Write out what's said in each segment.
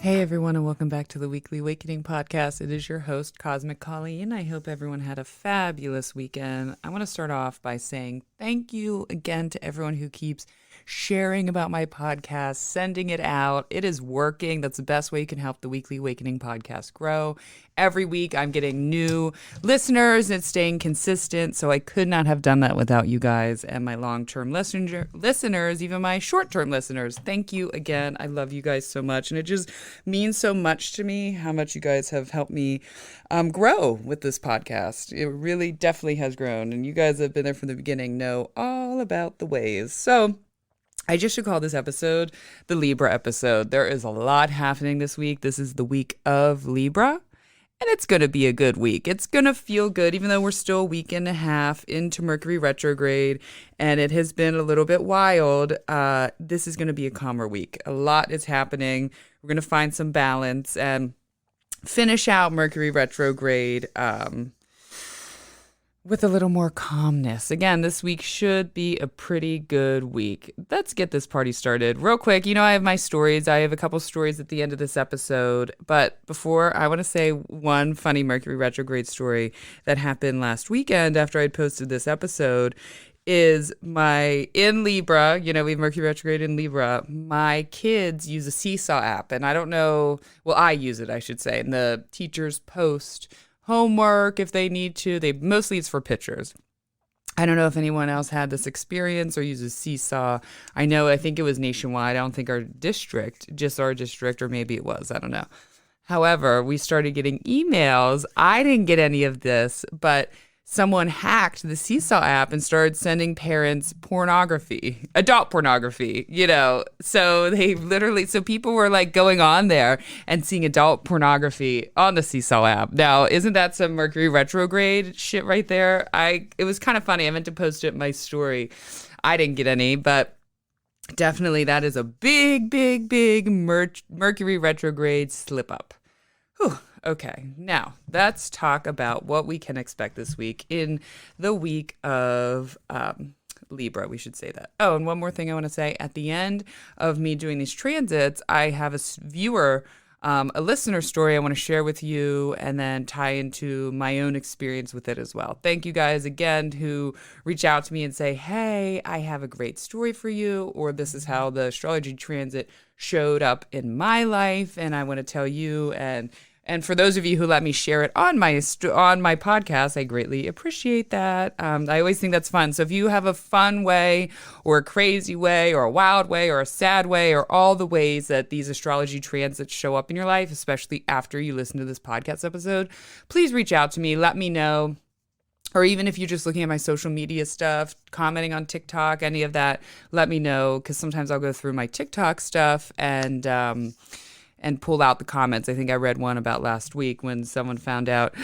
Hey everyone, and welcome back to the Weekly Awakening podcast. It is your host, Cosmic Colleen. I hope everyone had a fabulous weekend. I want to start off by saying thank you again to everyone who keeps sharing about my podcast, sending it out. It is working. That's the best way you can help the Weekly Awakening podcast grow. Every week I'm getting new listeners and it's staying consistent, so I could not have done that without you guys and my long-term listeners, even my short-term listeners. Thank you again. I love you guys so much, and it just means so much to me how much you guys have helped me grow with this podcast. It really definitely has grown, and you guys have been there from the beginning, know all about the ways. So I just should call this episode the Libra episode. There is a lot happening this week. This is the week of Libra. And it's going to be a good week. It's going to feel good, even though we're still a week and a half into Mercury retrograde, and it has been a little bit wild. This is going to be a calmer week. A lot is happening. We're going to find some balance and finish out Mercury retrograde with a little more calmness. Again, this week should be a pretty good week. Let's get this party started real quick. You know, I have my stories. I have a couple stories at the end of this episode. But before, I want to say one funny Mercury retrograde story that happened last weekend after I'd posted this episode is in Libra, you know, we have Mercury retrograde in Libra. My kids use a Seesaw app, and I don't know, well, I use it, I should say, and the teachers post homework if they need to. Mostly it's for pictures. I don't know if anyone else had this experience or uses Seesaw. I think it was nationwide. I don't think just our district, or maybe it was, I don't know. However, we started getting emails. I didn't get any of this, but someone hacked the Seesaw app and started sending parents pornography, adult pornography, you know. So people were like going on there and seeing adult pornography on the Seesaw app. Now, isn't that some Mercury retrograde shit right there? It was kind of funny. I meant to post it in my story. I didn't get any, but definitely that is a big, big, big Mercury retrograde slip up. Whew. Okay, now let's talk about what we can expect this week in the week of Libra. We should say that. Oh, and one more thing I want to say. At the end of me doing these transits, I have a listener story I want to share with you and then tie into my own experience with it as well. Thank you guys again who reach out to me and say, hey, I have a great story for you, or this is how the astrology transit showed up in my life, and I want to tell you. And for those of you who let me share it on my podcast, I greatly appreciate that. I always think that's fun. So if you have a fun way or a crazy way or a wild way or a sad way or all the ways that these astrology transits show up in your life, especially after you listen to this podcast episode, please reach out to me. Let me know. Or even if you're just looking at my social media stuff, commenting on TikTok, any of that, let me know, because sometimes I'll go through my TikTok stuff and pull out the comments. I think I read one about last week when someone found out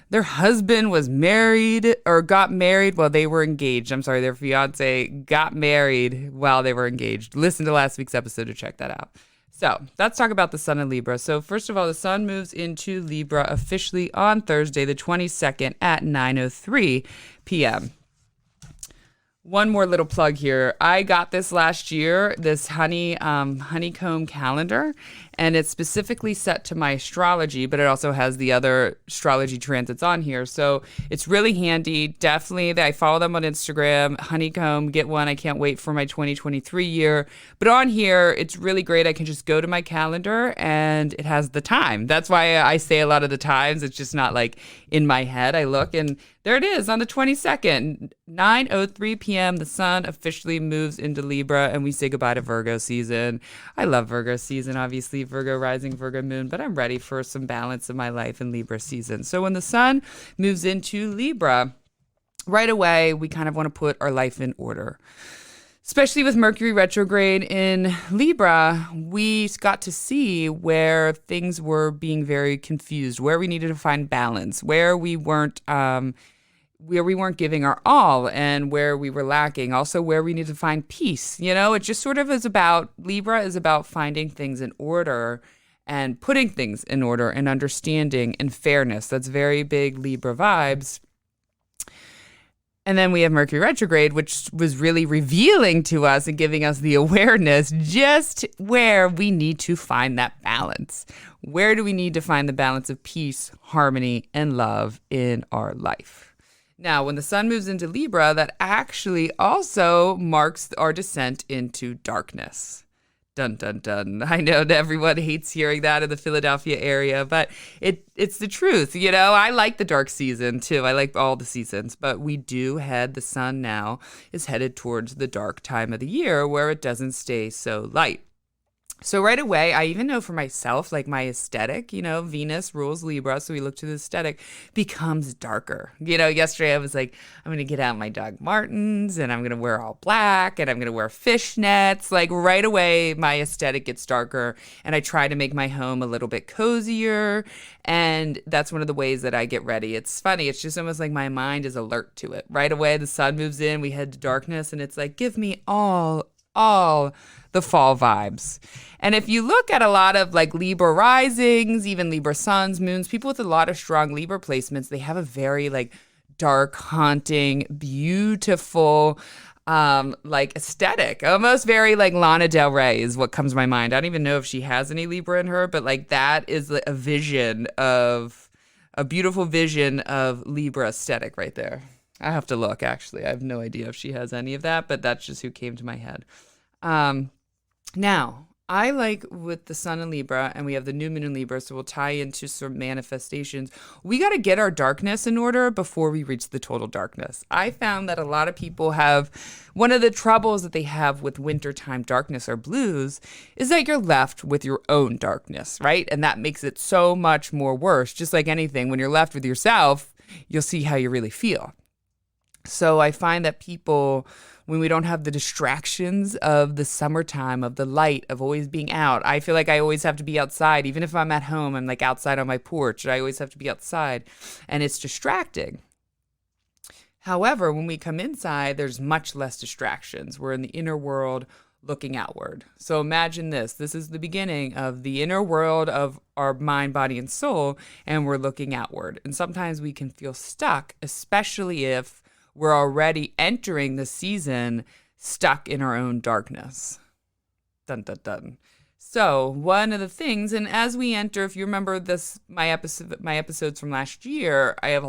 their husband was married or got married while they were engaged. I'm sorry, their fiance got married while they were engaged. Listen to last week's episode to check that out. So let's talk about the sun in Libra. So first of all, the sun moves into Libra officially on Thursday, the 22nd at 9:03 p.m. One more little plug here. I got this last year, this honeycomb calendar, and it's specifically set to my astrology, but it also has the other astrology transits on here. So it's really handy. Definitely, I follow them on Instagram. Honeycomb, get one. I can't wait for my 2023 year. But on here, it's really great. I can just go to my calendar and it has the time. That's why I say a lot of the times. It's just not like in my head. I look and there it is on the 22nd, 9:03 p.m. The sun officially moves into Libra and we say goodbye to Virgo season. I love Virgo season, obviously, Virgo rising, Virgo moon, but I'm ready for some balance in my life in Libra season. So when the sun moves into Libra, right away, we kind of want to put our life in order. Especially with Mercury retrograde in Libra, we got to see where things were being very confused, where we needed to find balance, where we weren't giving our all, and where we were lacking. Also, where we need to find peace. You know, it just sort of is about, Libra is about finding things in order and putting things in order and understanding and fairness. That's very big Libra vibes. And then we have Mercury retrograde, which was really revealing to us and giving us the awareness just where we need to find that balance. Where do we need to find the balance of peace, harmony, and love in our life? Now, when the sun moves into Libra, that actually also marks our descent into darkness. Dun, dun, dun. I know that everyone hates hearing that in the Philadelphia area, but it's the truth. You know, I like the dark season too. I like all the seasons, but the sun now is headed towards the dark time of the year where it doesn't stay so light. So right away, I even know for myself, like my aesthetic, Venus rules Libra, so we look to the aesthetic, becomes darker. Yesterday I was like, I'm going to get out my Doc Martens and I'm going to wear all black and I'm going to wear fishnets. Like right away, my aesthetic gets darker and I try to make my home a little bit cozier. And that's one of the ways that I get ready. It's funny. It's just almost like my mind is alert to it. Right away, the sun moves in, we head to darkness and it's like, give me all the fall vibes. And if you look at a lot of like Libra risings, even Libra suns, moons, people with a lot of strong Libra placements, they have a very like dark, haunting, beautiful, like aesthetic, almost very like Lana Del Rey is what comes to my mind. I don't even know if she has any Libra in her, but like that is a beautiful vision of Libra aesthetic right there. I have to look, actually. I have no idea if she has any of that, but that's just who came to my head. Now, I like with the sun in Libra, and we have the new moon in Libra, so we'll tie into some manifestations. We got to get our darkness in order before we reach the total darkness. I found that a lot of people have, one of the troubles that they have with wintertime darkness or blues is that you're left with your own darkness, right? And that makes it so much more worse. Just like anything, when you're left with yourself, you'll see how you really feel. So I find that people, when we don't have the distractions of the summertime, of the light, of always being out, I feel like I always have to be outside. Even if I'm at home, I'm like outside on my porch. I always have to be outside, and it's distracting. However, when we come inside, there's much less distractions. We're in the inner world looking outward. So imagine this. This is the beginning of the inner world of our mind, body, and soul, and we're looking outward. And sometimes we can feel stuck, especially if we're already entering the season stuck in our own darkness. Dun, dun, dun. So one of the things, and as we enter, if you remember my episodes from last year, I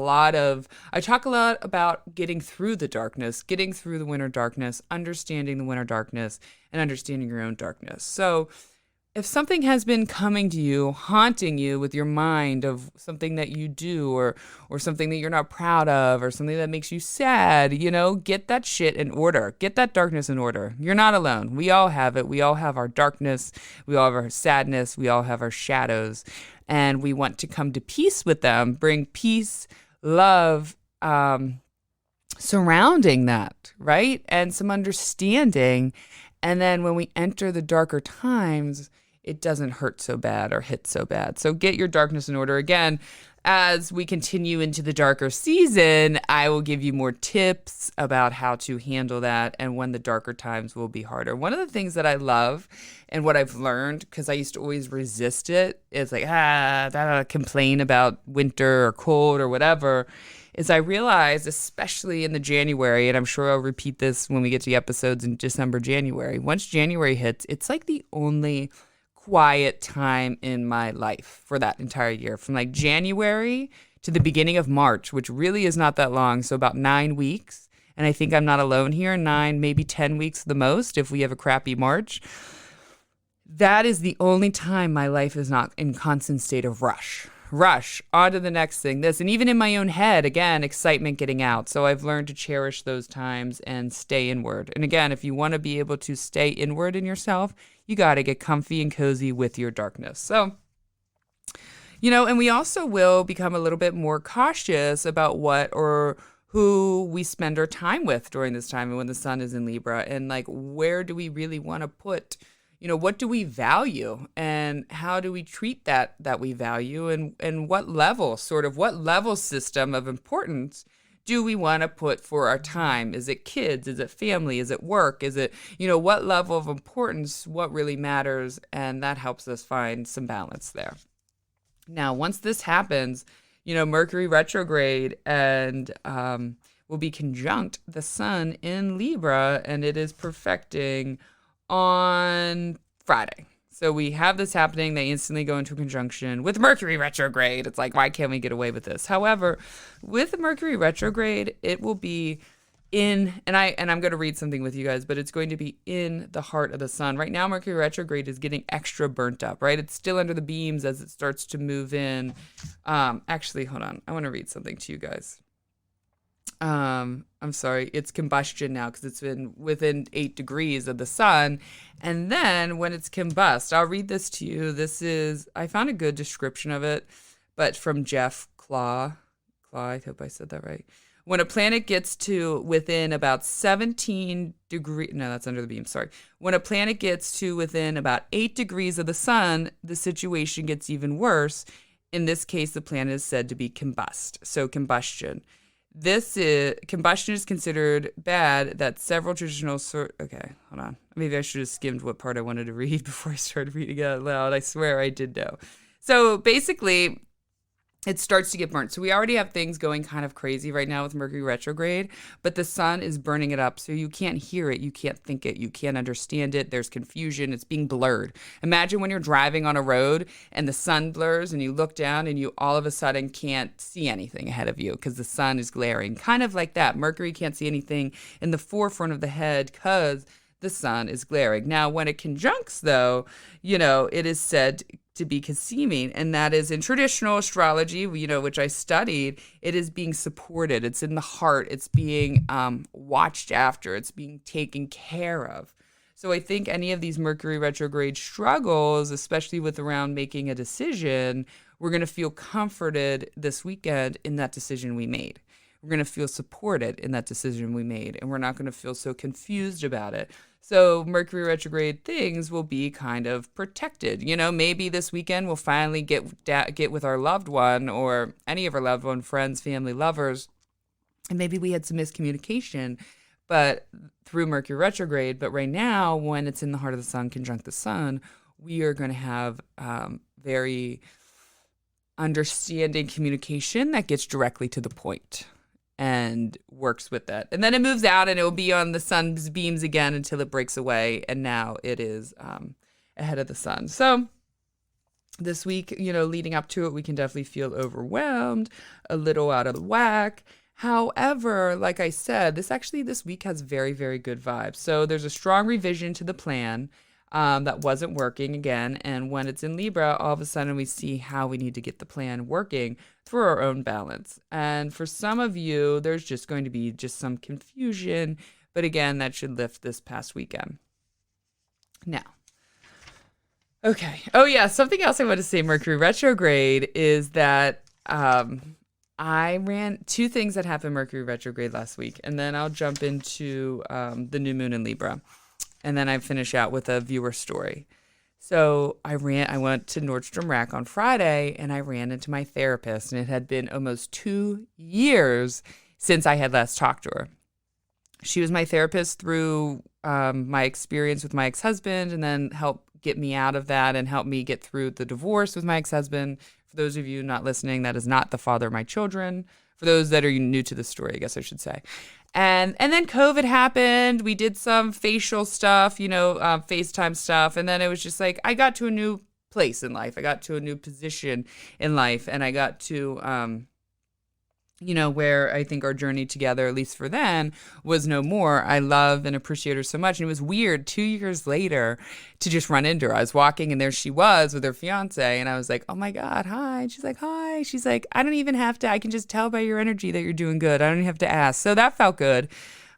talk a lot about getting through the darkness, getting through the winter darkness, understanding the winter darkness, and understanding your own darkness. So if something has been coming to you, haunting you with your mind of something that you do or something that you're not proud of or something that makes you sad, get that shit in order. Get that darkness in order. You're not alone. We all have it. We all have our darkness. We all have our sadness. We all have our shadows. And we want to come to peace with them, bring peace, love, surrounding that, right? And some understanding. And then when we enter the darker times, it doesn't hurt so bad or hit so bad. So get your darkness in order. Again, as we continue into the darker season, I will give you more tips about how to handle that and when the darker times will be harder. One of the things that I love and what I've learned, because I used to always resist it, is like, complain about winter or cold or whatever, is I realized, especially in the January, and I'm sure I'll repeat this when we get to the episodes in December, January. Once January hits, it's like the only quiet time in my life for that entire year. From like January to the beginning of March, which really is not that long, so about 9 weeks. And I think I'm not alone here, 9, maybe 10 weeks the most if we have a crappy March. That is the only time my life is not in constant state of rush, on to the next thing, this. And even in my own head, again, excitement getting out. So I've learned to cherish those times and stay inward. And again, if you want to be able to stay inward in yourself, you got to get comfy and cozy with your darkness. So, and we also will become a little bit more cautious about what or who we spend our time with during this time and when the sun is in Libra. And like, where do we really want to put what do we value and how do we treat that we value and what level system of importance do we want to put for our time? Is it kids? Is it family? Is it work? Is it, what level of importance, what really matters? And that helps us find some balance there. Now, once this happens, Mercury retrograde and will be conjunct the sun in Libra, and it is perfecting on Friday. So we have this happening. They instantly go into conjunction with Mercury retrograde. It's like, why can't we get away with this? However, with Mercury retrograde, it will be I'm going to read something with you guys, but it's going to be in the heart of the sun. Right now, Mercury retrograde is getting extra burnt up, right? It's still under the beams as it starts to move in. Actually, hold on. I want to read something to you guys. I'm sorry, it's combustion now because it's been within 8 degrees of the sun. And then when it's combust, I'll read this to you. I found a good description of it, but from Jeff Claw, I hope I said that right. When a planet gets to within about 17 degrees, no, that's under the beam, sorry. When a planet gets to within about 8 degrees of the sun, the situation gets even worse. In this case, the planet is said to be combust. So combustion. Combustion is considered bad. That several traditional okay, hold on. Maybe I should have skimmed what part I wanted to read before I started reading it out loud. I swear I did know. So basically, it starts to get burnt. So we already have things going kind of crazy right now with Mercury retrograde, but the sun is burning it up. So you can't hear it. You can't think it. You can't understand it. There's confusion. It's being blurred. Imagine when you're driving on a road and the sun blurs and you look down and you all of a sudden can't see anything ahead of you because the sun is glaring. Kind of like that. Mercury can't see anything in the forefront of the head because the sun is glaring. Now, when it conjuncts, though, it is said to be conceiving, and that is in traditional astrology, which I studied, it is being supported. It's in the heart. It's being watched after. It's being taken care of. So I think any of these Mercury retrograde struggles, especially with around making a decision, we're going to feel comforted this weekend in that decision we made. We're going to feel supported in that decision we made, and we're not going to feel so confused about it. So Mercury retrograde things will be kind of protected. Maybe this weekend we'll finally get with our loved one or any of our loved one, friends, family, lovers, and maybe we had some miscommunication, but through Mercury retrograde. But right now, when it's in the heart of the sun, conjunct the sun, we are going to have very understanding communication that gets directly to the point and works with that. And then it moves out and it will be on the sun's beams again until it breaks away. And now it is ahead of the sun. So this week, leading up to it, we can definitely feel overwhelmed, a little out of the whack. However, like I said, this week has very, very good vibes. So there's a strong revision to the plan that wasn't working again. And when it's in Libra, all of a sudden we see how we need to get the plan working for our own balance. And for some of you, there's just going to be just some confusion. But again, that should lift this past weekend. Now, okay. Oh, yeah. Something else I want to say, Mercury retrograde, is that I ran 2 things that happened Mercury retrograde last week. And then I'll jump into the new moon in Libra. And then I finish out with a viewer story. So I went to Nordstrom Rack on Friday and I ran into my therapist, and it had been almost 2 years since I had last talked to her. She was my therapist through my experience with my ex-husband, and then helped get me out of that and help me get through the divorce with my ex-husband. For those of you not listening, that is not the father of my children. For those that are new to the story, I guess I should say. And then COVID happened. We did some facial stuff, FaceTime stuff. And then it was just like, I got to a new place in life. I got to a new position in life. And I got to, where I think our journey together, at least for then, was no more. I love and appreciate her so much. And it was weird 2 years later to just run into her. I was walking and there she was with her fiance. And I was like, oh my God, hi. And she's like, hi. She's like, I don't even have to. I can just tell by your energy that you're doing good. I don't even have to ask. So that felt good.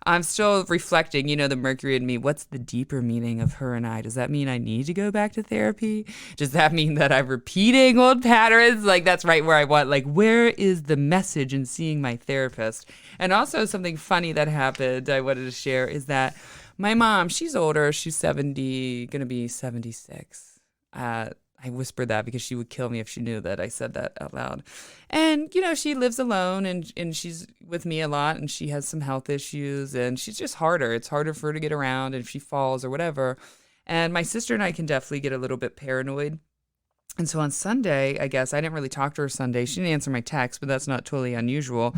I'm still reflecting, the Mercury in me. What's the deeper meaning of her and I? Does that mean I need to go back to therapy? Does that mean that I'm repeating old patterns? Like, that's right where I want. Like, where is the message in seeing my therapist? And also something funny that happened I wanted to share is that my mom, she's older. She's 70, going to be 76. I whispered that because she would kill me if she knew that I said that out loud. And, she lives alone and she's with me a lot, and she has some health issues, and she's just harder. It's harder for her to get around if she falls or whatever. And my sister and I can definitely get a little bit paranoid And so on Sunday, I guess I didn't really talk to her Sunday. She didn't answer my text, but that's not totally unusual.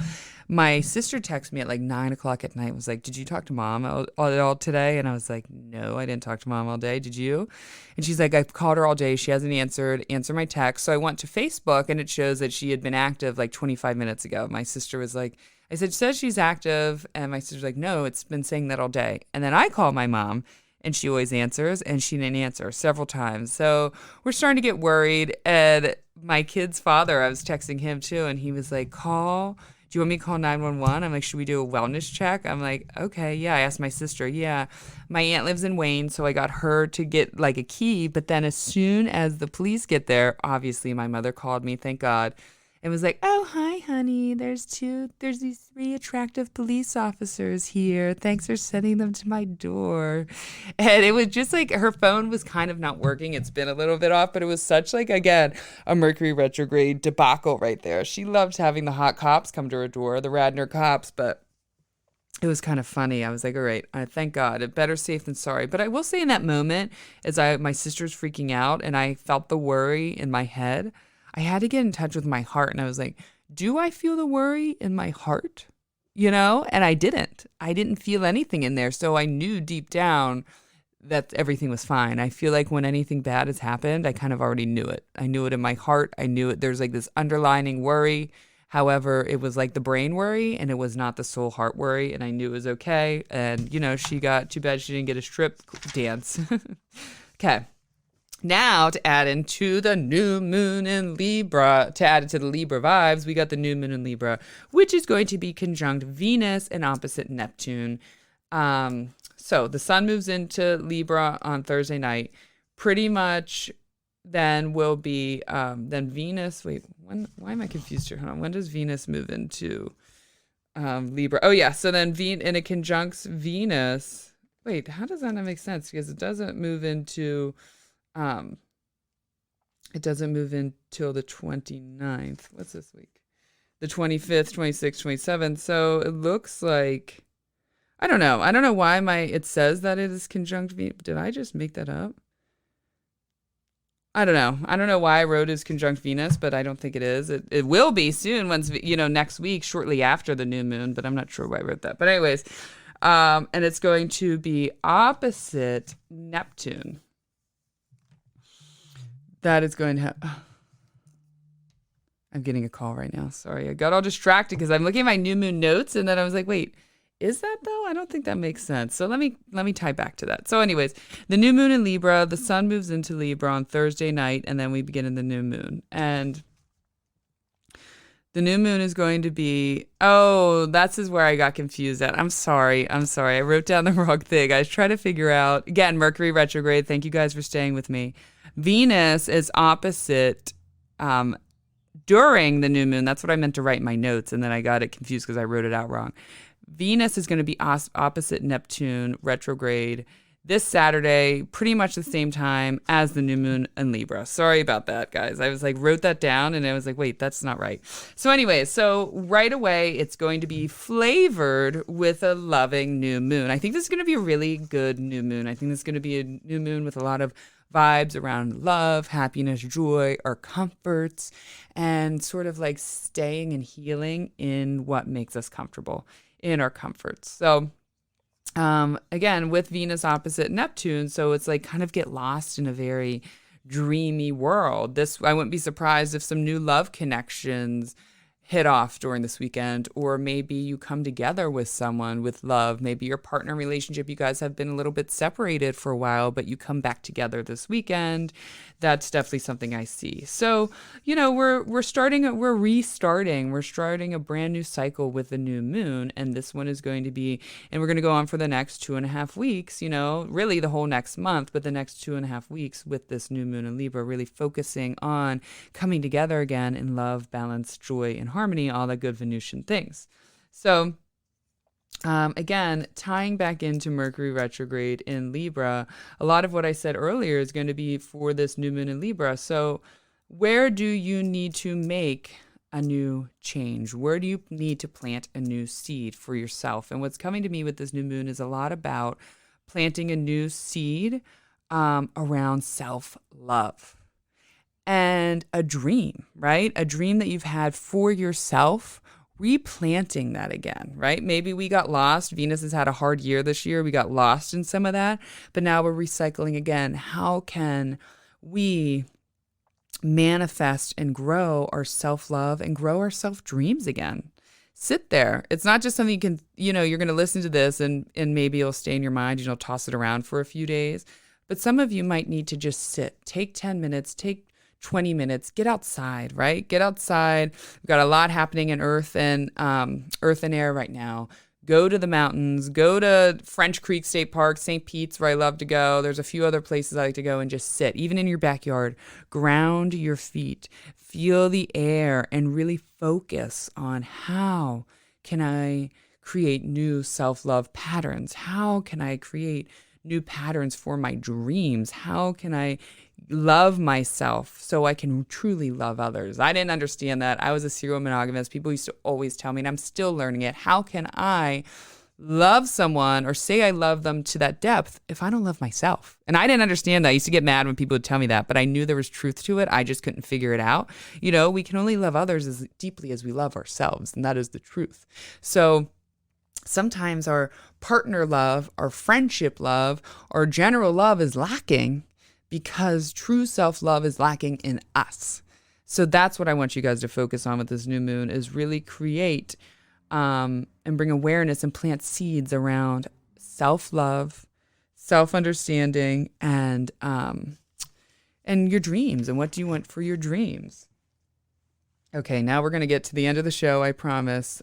My sister texted me at like 9 o'clock at night. Was like, "Did you talk to mom all today?" And I was like, "No, I didn't talk to mom all day. Did you?" And she's like, "I've called her all day. She hasn't answered. Answer my text." So I went to Facebook, and it shows that she had been active like 25 minutes ago. My sister was like, I said, "It says she's active," and my sister's like, "No, it's been saying that all day." And then I call my mom, and she always answers, and she didn't answer several times. So we're starting to get worried. And my kid's father, I was texting him too, and he was like, "Call. Do you want me to call 911?" I'm like, "Should we do a wellness check?" I'm like, "Okay, yeah." I asked my sister, yeah. My aunt lives in Wayne, so I got her to get like a key. But then as soon as the police get there, obviously my mother called me, thank God, and was like, "Oh, hi, honey. There's these three attractive police officers here. Thanks for sending them to my door." And it was just like her phone was kind of not working. It's been a little bit off, but it was such like, again, a Mercury retrograde debacle right there. She loved having the hot cops come to her door, the Radnor cops, but it was kind of funny. I was like, all right, thank God. Better safe than sorry. But I will say in that moment, as my sister's freaking out and I felt the worry in my head, I had to get in touch with my heart. And I was like, do I feel the worry in my heart? And I didn't. I didn't feel anything in there. So I knew deep down that everything was fine. I feel like when anything bad has happened, I kind of already knew it. I knew it in my heart. I knew it. There's like this underlining worry. However, it was like the brain worry and it was not the soul heart worry. And I knew it was okay. And, she got, too bad she didn't get a strip dance. Okay. Now, to add into the new moon in Libra, to add into the Libra vibes, we got the new moon in Libra, which is going to be conjunct Venus and opposite Neptune. So the sun moves into Libra on Thursday night. Pretty much then will be, then Venus, why am I confused here? Hold on. When does Venus move into Libra? Oh, yeah. So then and it conjuncts Venus. Wait, how does that not make sense? Because it doesn't move into... it doesn't move in till the 29th. What's this week? The 25th, 26th, 27th. So it looks like, I don't know. I don't know why it says that it is conjunct Venus. Did I just make that up? I don't know. I don't know why I wrote is conjunct Venus, but I don't think it is. It will be soon once, next week, shortly after the new moon, but I'm not sure why I wrote that. But anyways, and it's going to be opposite Neptune. That is going to have... I'm getting a call right now. Sorry. I got all distracted because I'm looking at my new moon notes and then I was like, wait, is that though? I don't think that makes sense. So let me tie back to that. So anyways, the new moon in Libra, the sun moves into Libra on Thursday night and then we begin in the new moon. And the new moon is going to be... Oh, that's where I got confused at. I'm sorry. I wrote down the wrong thing. I was trying to figure out... Again, Mercury retrograde. Thank you guys for staying with me. Venus is opposite during the new moon. That's what I meant to write in my notes, and then I got it confused because I wrote it out wrong. Venus is going to be opposite Neptune retrograde this Saturday, pretty much the same time as the new moon in Libra. Sorry about that, guys. I was like, wrote that down, and I was like, wait, that's not right. So anyways, so right away, it's going to be flavored with a loving new moon. I think this is going to be a really good new moon. I think this is going to be a new moon with a lot of vibes around love, happiness, joy, our comforts, and sort of like staying and healing in what makes us comfortable, in our comforts. So again, with Venus opposite Neptune, so it's like kind of get lost in a very dreamy world. I wouldn't be surprised if some new love connections hit off during this weekend, or maybe you come together with someone with love. Maybe your partner relationship, you guys have been a little bit separated for a while, but you come back together this weekend. That's definitely something I see. So, we're starting a brand new cycle with the new moon, and this one is going to be, and we're going to go on for the next 2.5 weeks, really the whole next month, but the next 2.5 weeks with this new moon in Libra, really focusing on coming together again in love, balance, joy, and harmony, all the good Venusian things. So again, tying back into Mercury retrograde in Libra, a lot of what I said earlier is going to be for this new moon in Libra. So where do you need to make a new change? Where do you need to plant a new seed for yourself? And what's coming to me with this new moon is a lot about planting a new seed around self-love. And and a dream, right? A dream that you've had for yourself, replanting that again, right? Maybe we got lost. Venus has had a hard year this year. We got lost in some of that, but now we're recycling again. How can we manifest and grow our self-love and grow our self-dreams again? Sit there. It's not just something you can, you're going to listen to this and maybe it'll stay in your mind and you'll toss it around for a few days. But some of you might need to just sit, take 10 minutes, take 20 minutes, get outside, right? Get outside. We've got a lot happening in earth and air right now. Go to the mountains, go to French Creek State Park, St. Pete's, where I love to go. There's a few other places I like to go and just sit, even in your backyard. Ground your feet, feel the air, and really focus on how can I create new self-love patterns? How can I create new patterns for my dreams? How can I love myself so I can truly love others? I didn't understand that. I was a serial monogamist. People used to always tell me, and I'm still learning it. How can I love someone or say I love them to that depth if I don't love myself? And I didn't understand that. I used to get mad when people would tell me that, but I knew there was truth to it. I just couldn't figure it out. We can only love others as deeply as we love ourselves, and that is the truth. So sometimes our partner love, our friendship love, our general love is lacking because true self-love is lacking in us. So that's what I want you guys to focus on with this new moon, is really create and bring awareness and plant seeds around self-love, self-understanding, and your dreams. And what do you want for your dreams? Okay, now we're going to get to the end of the show, I promise.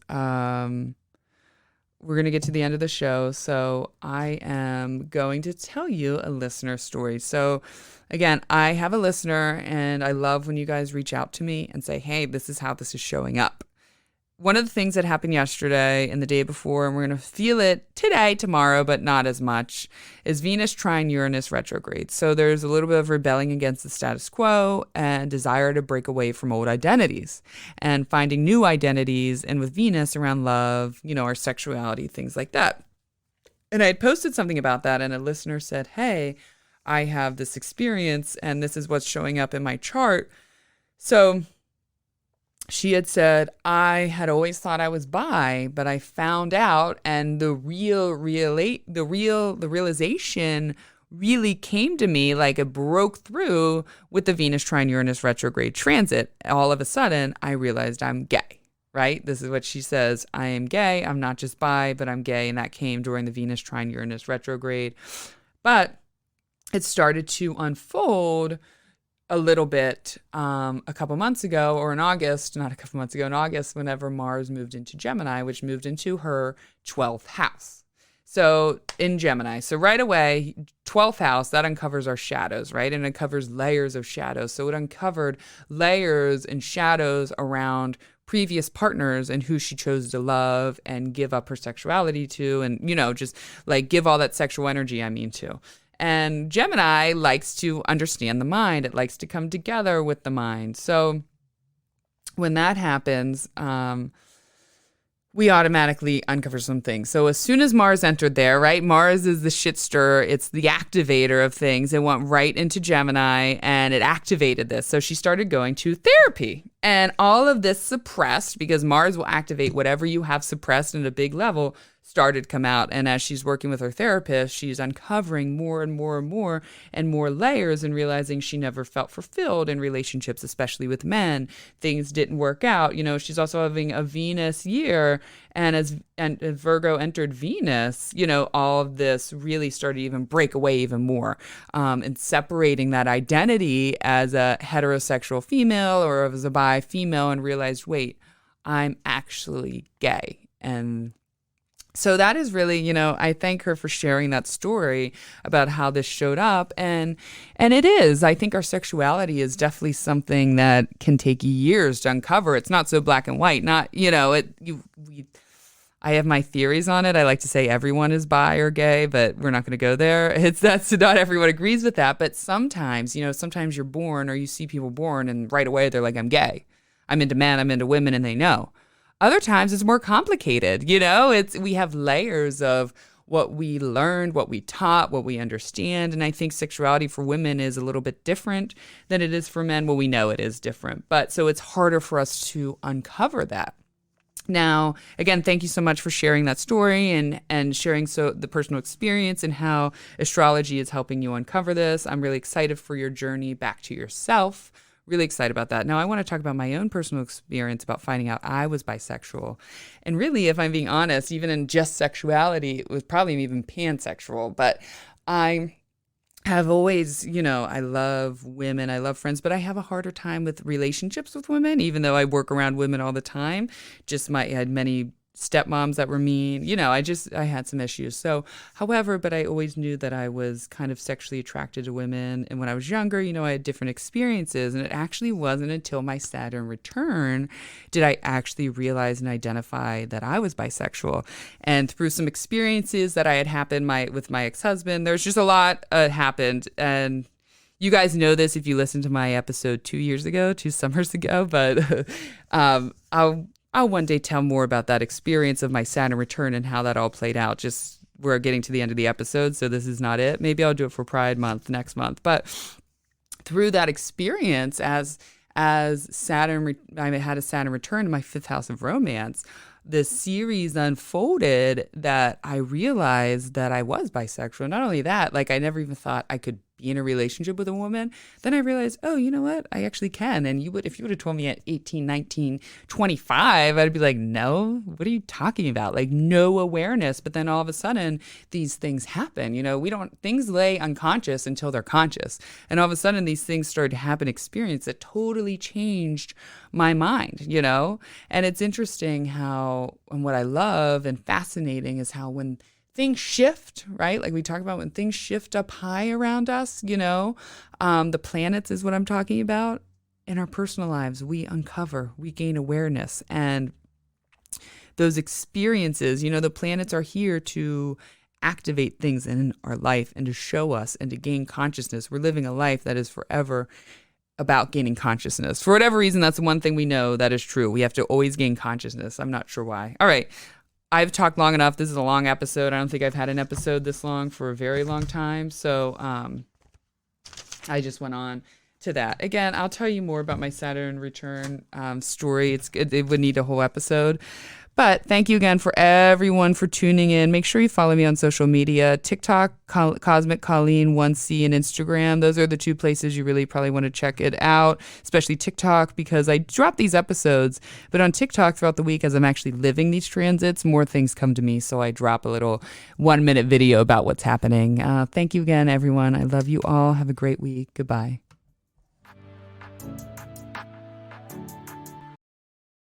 We're going to get to the end of the show, so I am going to tell you a listener story. So again, I have a listener, and I love when you guys reach out to me and say, hey, this is how this is showing up. One of the things that happened yesterday and the day before, and we're going to feel it today, tomorrow, but not as much, is Venus trine Uranus retrograde. So there's a little bit of rebelling against the status quo and desire to break away from old identities and finding new identities, and with Venus around love, our sexuality, things like that. And I had posted something about that, and a listener said, hey, I have this experience and this is what's showing up in my chart. So she had said, I had always thought I was bi, but I found out, and the realization really came to me, like it broke through with the Venus trine Uranus retrograde transit. All of a sudden, I realized I'm gay, right? This is what she says. I am gay. I'm not just bi, but I'm gay. And that came during the Venus trine Uranus retrograde. But it started to unfold a little bit a couple months ago, or in August, not a couple months ago, in August, whenever Mars moved into Gemini, which moved into her 12th house. So in Gemini, so right away, 12th house, that uncovers our shadows, right? And it uncovers layers of shadows. So it uncovered layers and shadows around previous partners and who she chose to love and give up her sexuality to, and, just like give all that sexual energy, to. And Gemini likes to understand the mind. It likes to come together with the mind. So when that happens, we automatically uncover some things. So as soon as Mars entered there, right? Mars is the shit stirrer. It's the activator of things. It went right into Gemini and it activated this. So she started going to therapy. And all of this suppressed, because Mars will activate whatever you have suppressed at a big level, started to come out. And as she's working with her therapist, she's uncovering more and more and more and more layers, and realizing she never felt fulfilled in relationships, especially with men. Things didn't work out. She's also having a Venus year, and as Virgo entered Venus, all of this really started to even break away even more, and separating that identity as a heterosexual female or as a bi female, and realized, wait, I'm actually gay. And so that is really, I thank her for sharing that story about how this showed up. And it is, I think our sexuality is definitely something that can take years to uncover. It's not so black and white, I have my theories on it. I like to say everyone is bi or gay, but we're not going to go there. That's not everyone agrees with that. But sometimes, sometimes you're born, or you see people born and right away they're like, I'm gay. I'm into men, I'm into women, and they know. Other times it's more complicated. We have layers of what we learned, what we taught, what we understand. And I think sexuality for women is a little bit different than it is for men. Well, we know it is different, but so it's harder for us to uncover that. Now, again, thank you so much for sharing that story and sharing the personal experience and how astrology is helping you uncover this. I'm really excited for your journey back to yourself. Really excited about that. Now, I want to talk about my own personal experience about finding out I was bisexual. And really, if I'm being honest, even in just sexuality, it was probably even pansexual. But I have always, I love women, I love friends, but I have a harder time with relationships with women, even though I work around women all the time. I had many stepmoms that were mean, I had some issues. So, however, but I always knew that I was kind of sexually attracted to women. And when I was younger, I had different experiences. And it actually wasn't until my Saturn return did I actually realize and identify that I was bisexual. And through some experiences that I had happened with my ex-husband, there's just a lot happened. And you guys know this if you listened to my episode 2 summers ago, but I'll one day tell more about that experience of my Saturn return and how that all played out. Just we're getting to the end of the episode, so this is not it. Maybe I'll do it for Pride Month next month. But through that experience, as Saturn, I had a Saturn return in my 5th house of romance, the series unfolded that I realized that I was bisexual. Not only that, I never even thought I could be in a relationship with a woman. Then I realized, oh, you know what? I actually can. And if you would have told me at 18, 19, 25, I'd be like, no, what are you talking about? No awareness. But then all of a sudden, these things happen. Things lay unconscious until they're conscious. And all of a sudden, these things started to happen, experience that totally changed my mind, And it's interesting how, and what I love and fascinating is how when things shift, right? Like we talk about when things shift up high around us, the planets is what I'm talking about. In our personal lives, we uncover, we gain awareness. And those experiences, the planets are here to activate things in our life and to show us and to gain consciousness. We're living a life that is forever about gaining consciousness. For whatever reason, that's one thing we know that is true. We have to always gain consciousness. I'm not sure why. All right. I've talked long enough. This is a long episode. I don't think I've had an episode this long for a very long time. So I just went on to that. Again, I'll tell you more about my Saturn return story. It would need a whole episode. But thank you again for everyone for tuning in. Make sure you follow me on social media, TikTok, Cosmic Colleen 1C, and Instagram. Those are the 2 places you really probably want to check it out, especially TikTok, because I drop these episodes. But on TikTok throughout the week, as I'm actually living these transits, more things come to me. So I drop a little 1-minute video about what's happening. Thank you again, everyone. I love you all. Have a great week. Goodbye.